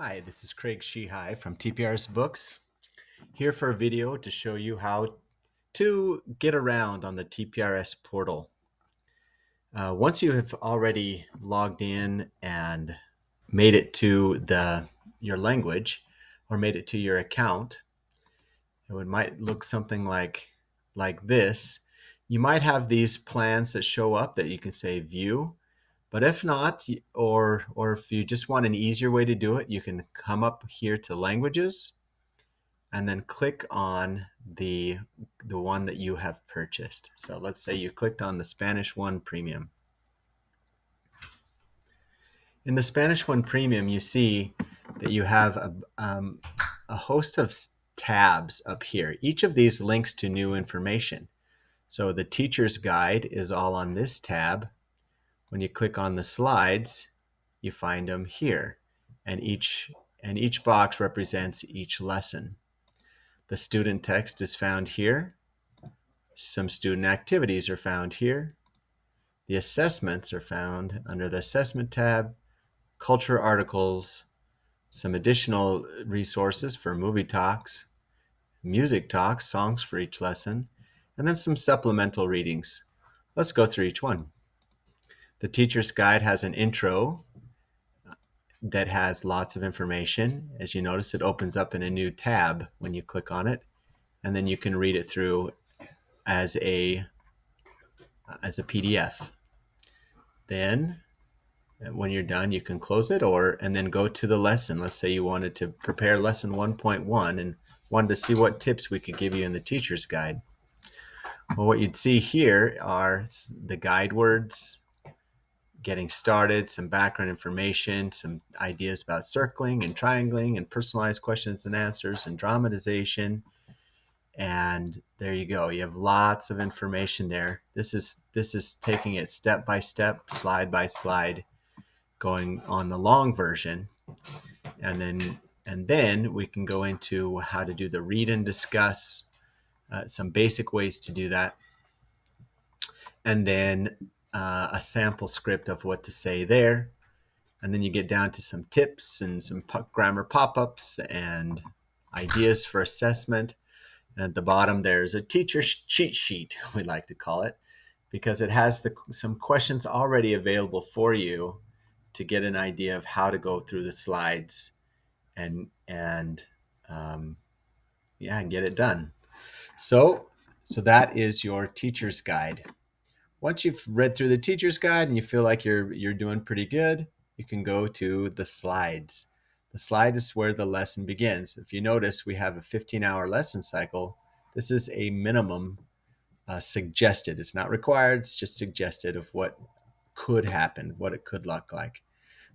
Hi, this is Craig Sheehy from TPRS Books, here for a video to show you how to get around on the TPRS portal. Once you have already logged in and made it to your language or made it to your account, it might look something like this. You might have these plans that show up that you can say view. But if not, or if you just want an easier way to do it, you can come up here to languages and then click on the one that you have purchased. So let's say you clicked on the Spanish one premium. In the Spanish one premium, you see that you have a host of tabs up here. Each of these links to new information. So the teacher's guide is all on this tab. When you click on the slides, you find them here, and each box represents each lesson. The student text is found here. Some student activities are found here. The assessments are found under the assessment tab, culture articles, some additional resources for movie talks, music talks, songs for each lesson, and then some supplemental readings. Let's go through each one. The teacher's guide has an intro that has lots of information. As you notice, it opens up in a new tab when you click on it, and then you can read it through as a PDF. Then when you're done, you can close it and then go to the lesson. Let's say you wanted to prepare lesson 1.1 and wanted to see what tips we could give you in the teacher's guide. Well, what you'd see here are the guide words, getting started, some background information, some ideas about circling and triangling and personalized questions and answers and dramatization. And there you go. You have lots of information there. This is taking it step by step, slide by slide, going on the long version. And then we can go into how to do the read and discuss, some basic ways to do that. And then a sample script of what to say there. And then you get down to some tips and some grammar pop-ups and ideas for assessment. And at the bottom, there's a teacher cheat sheet, we like to call it, because it has some questions already available for you to get an idea of how to go through the slides and get it done. So that is your teacher's guide. Once you've read through the teacher's guide and you feel like you're doing pretty good, you can go to the slides. The slide is where the lesson begins. If you notice, we have a 15-hour lesson cycle. This is a minimum suggested. It's not required. It's just suggested of what could happen, what it could look like,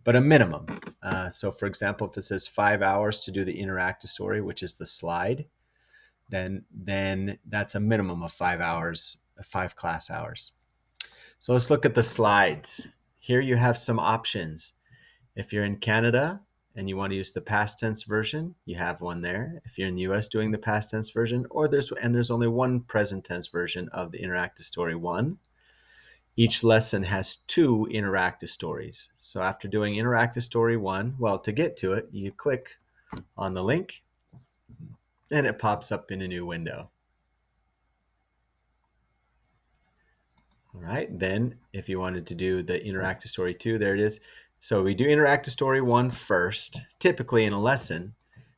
but a minimum. So for example, if it says 5 hours to do the interactive story, which is the slide, then that's a minimum of 5 hours, 5 class hours. So let's look at the slides. Here you have some options. If you're in Canada and you want to use the past tense version, you have one there. If you're in the US doing the past tense version, there's only one present tense version of the interactive story 1. Each lesson has 2 interactive stories. So after doing interactive story 1, well, to get to it, you click on the link and it pops up in a new window. All right, then if you wanted to do the interactive story 2, there it is. So we do interactive story 1 first, typically in a lesson.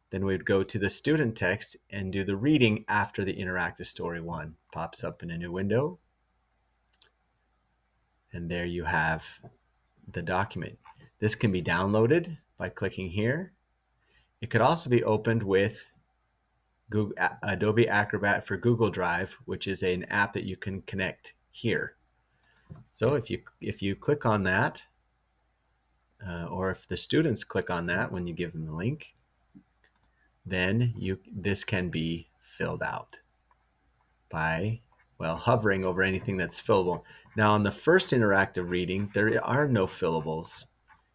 Then we'd go to the student text and do the reading after the interactive story 1. Pops up in a new window. And there you have the document. This can be downloaded by clicking here. It could also be opened with Adobe Acrobat for Google Drive, which is an app that you can connect here. So if you click on that, or if the students click on that when you give them the link, then this can be filled out by, well, hovering over anything that's fillable. Now on the first interactive reading, there are no fillables.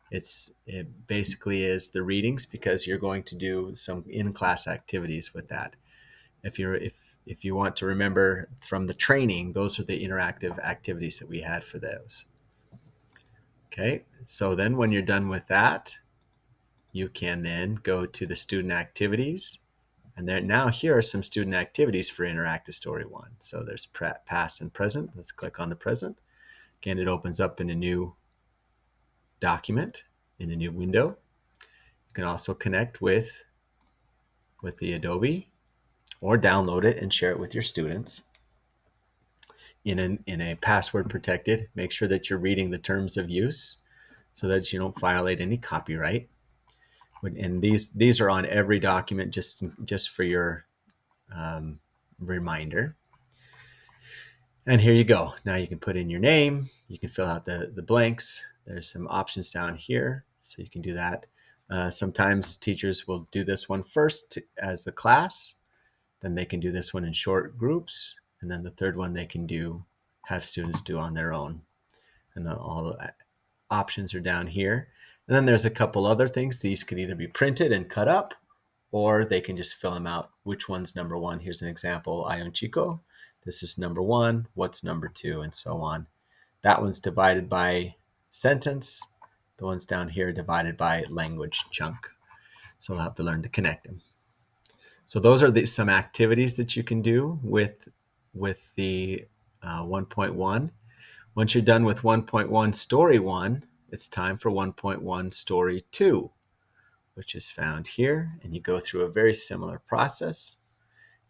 It basically is the readings, because you're going to do some in-class activities with that. If you want to remember from the training, those are the interactive activities that we had for those. Okay, so then when you're done with that, you can then go to the student activities. And here are some student activities for Interactive Story 1. So there's past and present. Let's click on the present. Again, it opens up in a new document, in a new window. You can also connect with the Adobe or download it and share it with your students in a password protected. Make sure that you're reading the terms of use so that you don't violate any copyright. And these are on every document, just for your reminder. And here you go. Now you can put in your name. You can fill out the blanks. There's some options down here, so you can do that. Sometimes teachers will do this one first as the class. Then they can do this one in short groups. And then the third one they can have students do on their own. And then all the options are down here. And then there's a couple other things. These could either be printed and cut up, or they can just fill them out. Which one's number one? Here's an example, Ayon Chico. This is number one, what's number two, and so on. That one's divided by sentence. The ones down here divided by language chunk. So we'll have to learn to connect them. So those are some activities that you can do with the 1.1. Once you're done with 1.1 Story 1, it's time for 1.1 Story 2, which is found here. And you go through a very similar process.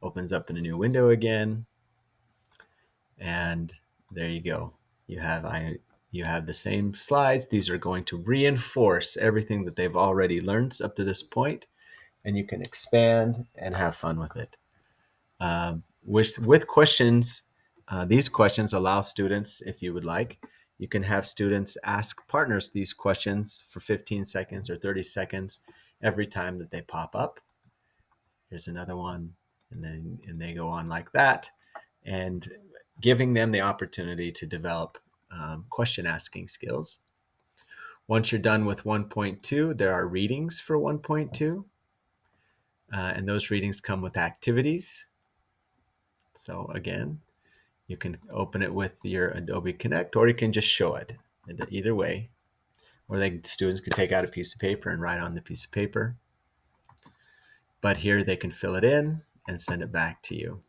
Opens up in a new window again. And there you go. You have the same slides. These are going to reinforce everything that they've already learned up to this point, and you can expand and have fun with it. With questions, these questions allow students, if you would like, you can have students ask partners these questions for 15 seconds or 30 seconds every time that they pop up. Here's another one, and they go on like that, and giving them the opportunity to develop question asking skills. Once you're done with 1.2, there are readings for 1.2, and those readings come with activities. So again, you can open it with your Adobe Connect, or you can just show it. Either way, or students can take out a piece of paper and write on the piece of paper. But here they can fill it in and send it back to you.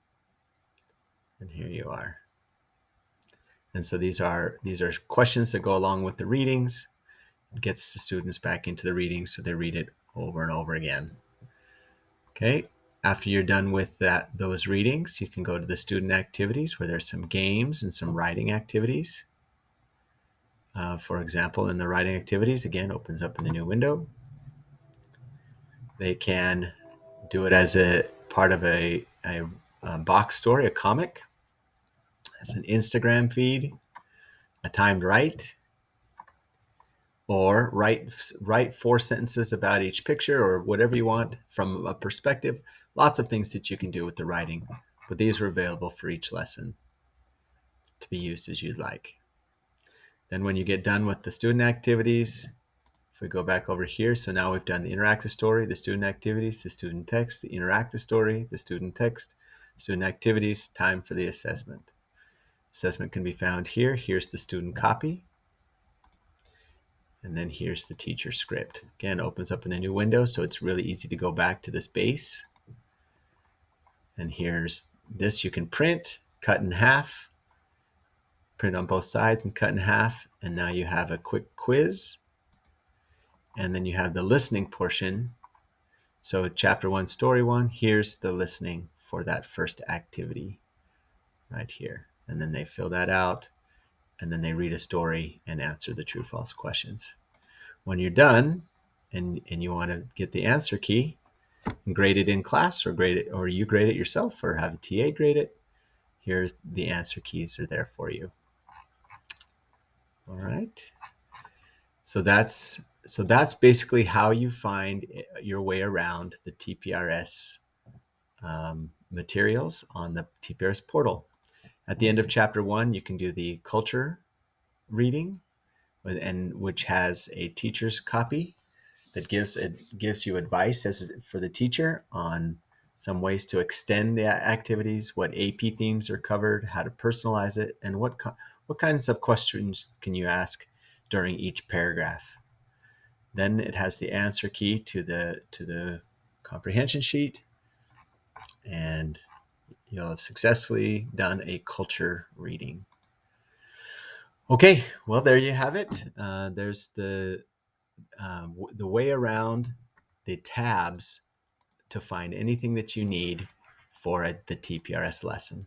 And here you are. And so these are questions that go along with the readings. It gets the students back into the readings so they read it over and over again. Okay, after you're done with those readings, you can go to the student activities where there's some games and some writing activities. For example, in the writing activities, again, opens up in a new window. They can do it as a part of a box story, a comic, as an Instagram feed, a timed write, or write 4 sentences about each picture, or whatever you want from a perspective. Lots of things that you can do with the writing, but these are available for each lesson to be used as you'd like. Then when you get done with the student activities, if we go back over here, so now we've done the interactive story, the student activities, the student text, the interactive story, the student text, student activities, time for the assessment. Assessment can be found here. Here's the student copy. And then here's the teacher script. Again, opens up in a new window, so it's really easy to go back to this base. And here's this. You can print, cut in half, print on both sides and cut in half. And now you have a quick quiz. And then you have the listening portion. So chapter 1, story 1, here's the listening for that first activity right here. And then they fill that out, and then they read a story and answer the true false questions. When you're done and you want to get the answer key and grade it in class, or you grade it yourself, or have a TA grade it, here's the answer keys are there for you. All right. So that's basically how you find your way around the TPRS materials on the TPRS portal. At the end of chapter 1, you can do the culture reading, which has a teacher's copy that gives you advice for the teacher on some ways to extend the activities, what AP themes are covered, how to personalize it, and what kinds of questions can you ask during each paragraph. Then it has the answer key to the comprehension sheet, and you'll have successfully done a culture reading. Okay, well, there you have it. There's the way around the tabs to find anything that you need for the TPRS lesson.